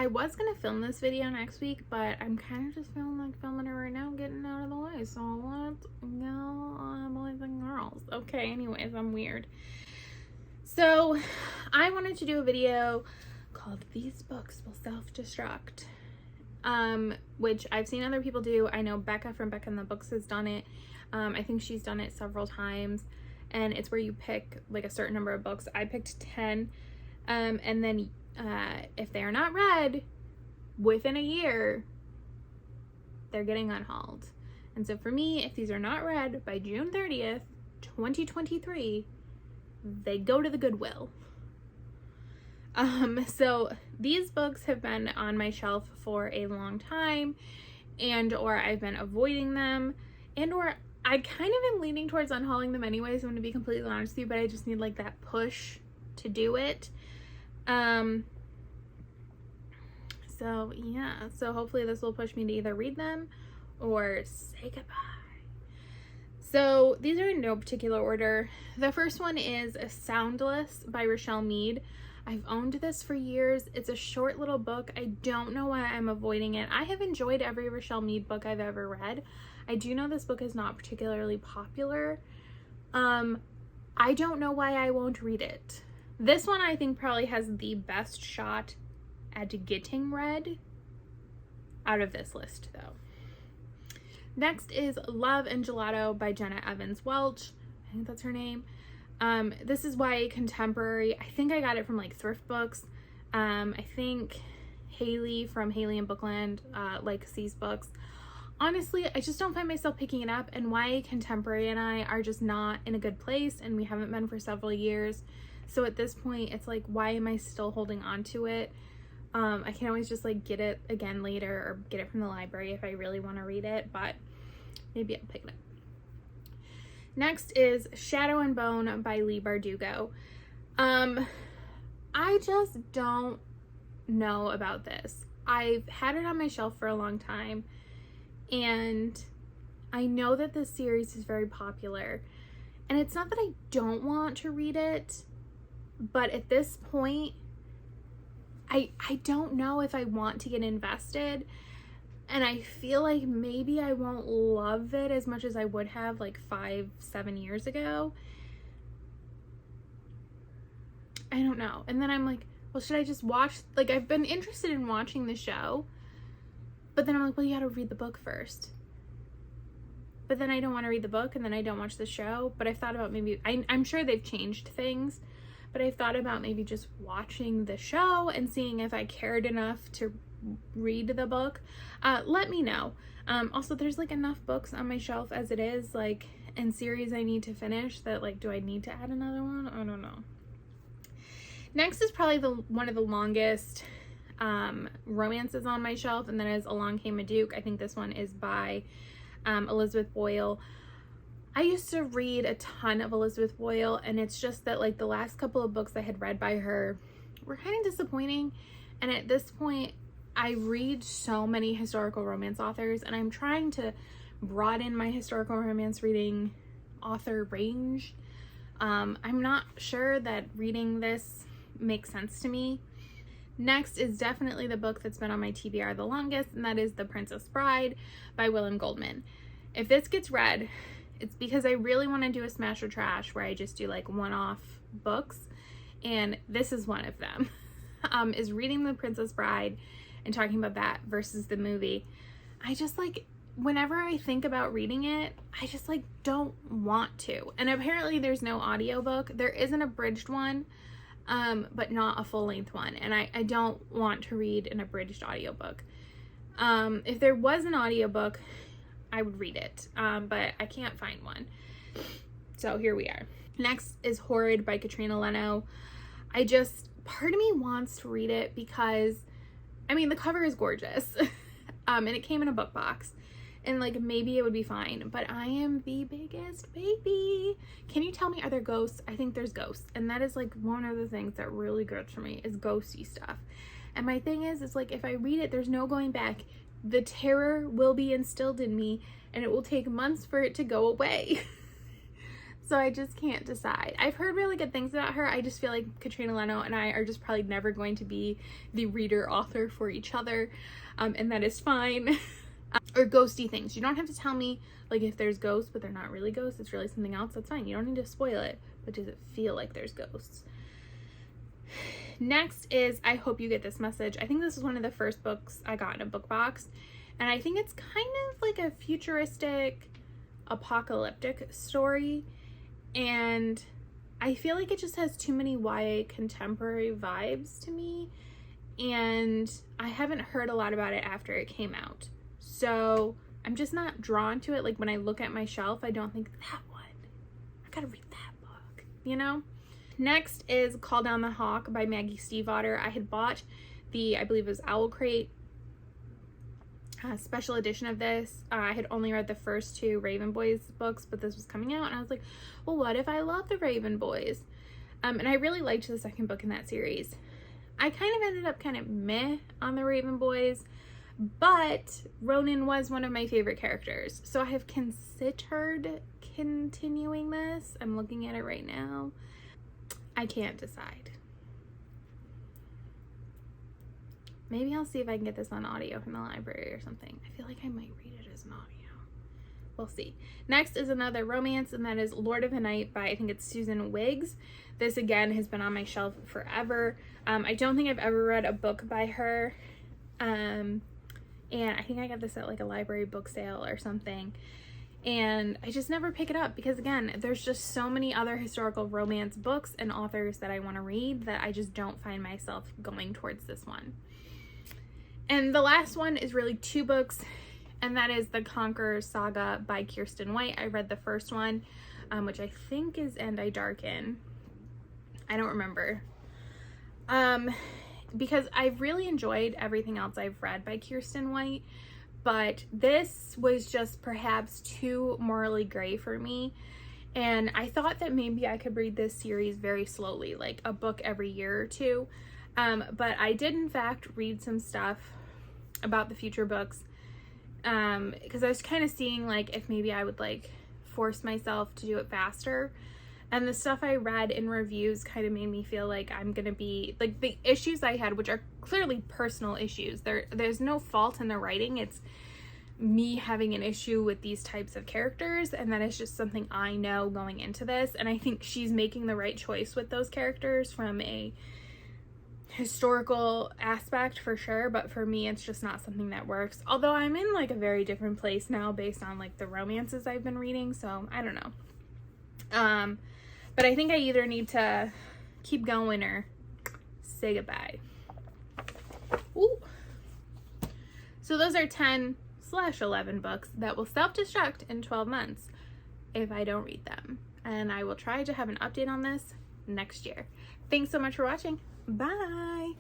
I was gonna film this video next week, but I'm kind of just feeling like filming it right now, getting out of the way. So let's go on boys and girls. Okay, anyways, I'm weird. So I wanted to do a video called These Books Will Self-Destruct, which I've seen other people do. I know Becca from Becca and the Books has done it. I think she's done it several times, and it's where you pick like a certain number of books. I picked 10, and then if they are not read within a year, they're getting unhauled. And so for me, if these are not read by June 30th, 2023, they go to the Goodwill. So these books have been on my shelf for a long time, and or I've been avoiding them, and or I kind of am leaning towards unhauling them anyways, I'm going to be completely honest with you, but I just need like that push to do it. So yeah, so hopefully this will push me to either read them or say goodbye. So these are in no particular order. The first one is Soundless by Rochelle Mead. I've owned this for years. It's a short little book. I don't know why I'm avoiding it. I have enjoyed every Rochelle Mead book I've ever read. I do know this book is not particularly popular. I don't know why I won't read it. This one I think probably has the best shot at getting read out of this list though. Next is Love and Gelato by Jenna Evans Welch. I think that's her name. This is YA contemporary. I think I got it from like thrift books. I think Haley from Haley and Bookland likes these books. Honestly, I just don't find myself picking it up, and YA contemporary and I are just not in a good place, and we haven't been for several years. So at this point, it's like, why am I still holding on to it? I can always just like get it again later or get it from the library if I really want to read it, but maybe I'll pick it up. Next is Shadow and Bone by Leigh Bardugo. I just don't know about this. I've had it on my shelf for a long time, and I know that this series is very popular, and it's not that I don't want to read it, but at this point, I don't know if I want to get invested, and I feel like maybe I won't love it as much as I would have like 5-7 years ago. I don't know. And then I'm like, well, should I just watch, like, I've been interested in watching the show, but then I'm like, well, you gotta read the book first. But then I don't want to read the book, and then I don't watch the show. But I've thought about maybe, I'm sure they've changed things, but I've thought about maybe just watching the show and seeing if I cared enough to read the book. Let me know. Also, there's like enough books on my shelf as it is, like, and series I need to finish that, like, do I need to add another one? I don't know. Next is probably one of the longest romances on my shelf, and that is Along Came a Duke. I think this one is by Elizabeth Boyle. I used to read a ton of Elizabeth Boyle, and it's just that like the last couple of books I had read by her were kind of disappointing, and at this point I read so many historical romance authors, and I'm trying to broaden my historical romance reading author range. I'm not sure that reading this makes sense to me. Next is definitely the book that's been on my TBR the longest, and that is The Princess Bride by William Goldman. If this gets read, it's because I really want to do a smash or trash where I just do like one-off books, and this is one of them. Is reading The Princess Bride and talking about that versus the movie. I just like, whenever I think about reading it, I just like don't want to. And apparently there's no audiobook. There is an abridged one, but not a full-length one, and I don't want to read an abridged audiobook. If there was an audiobook, I would read it, but I can't find one. So here we are. Next is Horrid by Katrina Leno. Part of me wants to read it because, I mean, the cover is gorgeous, and it came in a book box, and like maybe it would be fine, but I am the biggest baby. Can you tell me, are there ghosts? I think there's ghosts, and that is like one of the things that really gets for me is ghosty stuff. And my thing is like, if I read it, there's no going back. The terror will be instilled in me, and it will take months for it to go away. So I just can't decide. I've heard really good things about her. I just feel like Katrina Leno and I are just probably never going to be the reader author for each other. And that is fine. Or ghosty things. You don't have to tell me like if there's ghosts, but they're not really ghosts. It's really something else. That's fine. You don't need to spoil it. But does it feel like there's ghosts? Next is I Hope You Get This Message. I think this is one of the first books I got in a book box. And I think it's kind of like a futuristic, apocalyptic story. And I feel like it just has too many YA contemporary vibes to me. And I haven't heard a lot about it after it came out. So I'm just not drawn to it. Like when I look at my shelf, I don't think that one. I gotta read that book, you know? Next is Call Down the Hawk by Maggie Stiefvater. I had bought the, I believe it was Owl Crate special edition of this. I had only read the first 2 Raven Boys books, but this was coming out and I was like, well, what if I love the Raven Boys? And I really liked the second book in that series. I kind of ended up kind of meh on the Raven Boys, but Ronan was one of my favorite characters. So I have considered continuing this. I'm looking at it right now. I can't decide. Maybe I'll see if I can get this on audio from the library or something. I feel like I might read it as an audio. We'll see. Next is another romance, and that is Lord of the Night by, I think it's Susan Wiggs. This, again, has been on my shelf forever. I don't think I've ever read a book by her. And I think I got this at like a library book sale or something. And I just never pick it up because, again, there's just so many other historical romance books and authors that I want to read that I just don't find myself going towards this one. And the last one is really 2 books, and that is the Conqueror Saga by Kirsten White. I read the first one, which I think is And I Darken. I don't remember. Because I've really enjoyed everything else I've read by Kirsten White, but this was just perhaps too morally gray for me. And I thought that maybe I could read this series very slowly, like a book every year or 2. But I did in fact read some stuff about the future books, because I was kind of seeing like if maybe I would like force myself to do it faster. And the stuff I read in reviews kind of made me feel like I'm gonna be like, the issues I had, which are clearly personal issues, there's no fault in the writing. It's me having an issue with these types of characters, and that is just something I know going into this. And I think she's making the right choice with those characters from a historical aspect for sure, but for me it's just not something that works. Although I'm in like a very different place now based on like the romances I've been reading, so I don't know. But I think I either need to keep going or say goodbye. Ooh. So those are 10/11 books that will self-destruct in 12 months if I don't read them. And I will try to have an update on this next year. Thanks so much for watching. Bye.